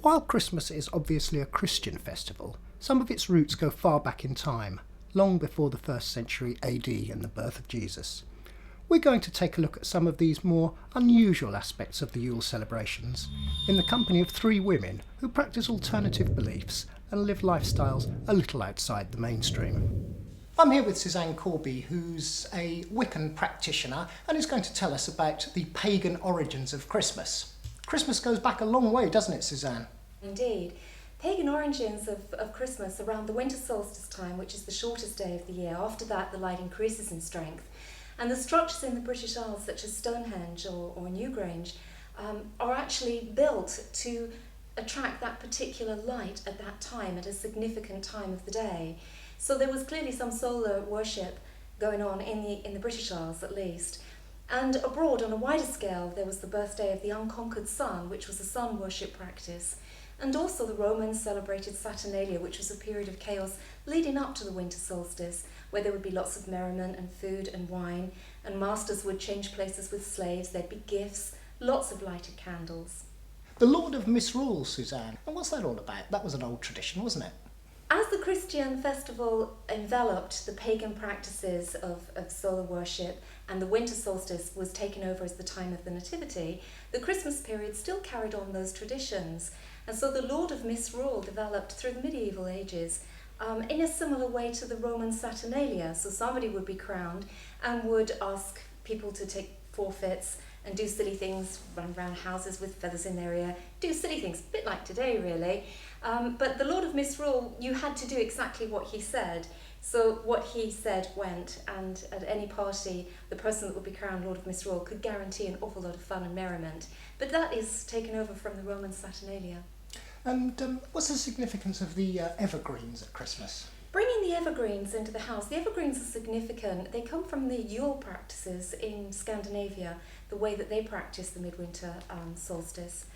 While Christmas is obviously a Christian festival, some of its roots go far back in time, long before the 1st century AD and the birth of Jesus. We're going to take a look at some of these more unusual aspects of the Yule celebrations in the company of 3 women who practice alternative beliefs and live lifestyles a little outside the mainstream. I'm here with Suzanne Corby, who's a Wiccan practitioner and is going to tell us about the pagan origins of Christmas. Christmas goes back a long way, doesn't it, Suzanne? Indeed. Pagan origins of Christmas around the winter solstice time, which is the shortest day of the year. After that, the light increases in strength. And the structures in the British Isles, such as Stonehenge or Newgrange, are actually built to attract that particular light at that time, at a significant time of the day. So there was clearly some solar worship going on in the British Isles, at least. And abroad, on a wider scale, there was the birthday of the unconquered sun, which was a sun worship practice. And also the Romans celebrated Saturnalia, which was a period of chaos leading up to the winter solstice, where there would be lots of merriment and food and wine, and masters would change places with slaves, there'd be gifts, lots of lighted candles. The Lord of Misrule, Suzanne. And what's that all about? That was an old tradition, wasn't it? As the Christian festival enveloped the pagan practices of solar worship and the winter solstice was taken over as the time of the Nativity, the Christmas period still carried on those traditions. And so the Lord of Misrule developed through the medieval ages in a similar way to the Roman Saturnalia. So somebody would be crowned and would ask people to take forfeits and do silly things, run around houses with feathers in their ear, do silly things, a bit like today really. But the Lord of Misrule, you had to do exactly what he said. So what he said went, and at any party, the person that would be crowned Lord of Misrule could guarantee an awful lot of fun and merriment. But that is taken over from the Roman Saturnalia. And what's the significance of the evergreens at Christmas? Bringing the evergreens into the house, the evergreens are significant. They come from the Yule practices in Scandinavia, the way that they practice the midwinter solstice.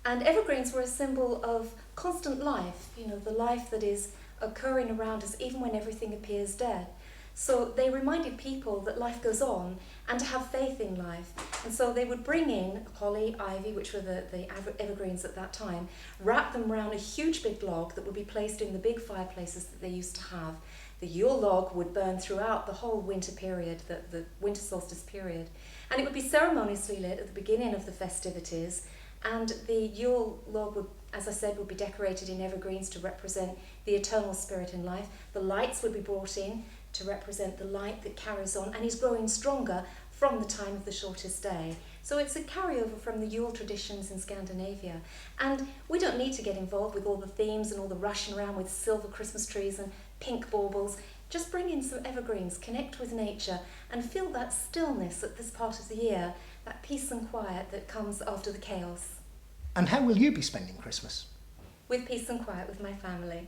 And evergreens were a symbol of constant life, the life that is occurring around us even when everything appears dead. So they reminded people that life goes on and to have faith in life. And so they would bring in holly, ivy, which were the evergreens at that time, wrap them around a huge big log that would be placed in the big fireplaces that they used to have. The Yule log would burn throughout the whole winter period, the winter solstice period. And it would be ceremoniously lit at the beginning of the festivities. And the Yule log would, as I said, would be decorated in evergreens to represent the eternal spirit in life. The lights would be brought in to represent the light that carries on and is growing stronger from the time of the shortest day. So it's a carryover from the Yule traditions in Scandinavia. And we don't need to get involved with all the themes and all the rushing around with silver Christmas trees and pink baubles. Just bring in some evergreens, connect with nature, and feel that stillness at this part of the year, that peace and quiet that comes after the chaos. And how will you be spending Christmas? With peace and quiet with my family.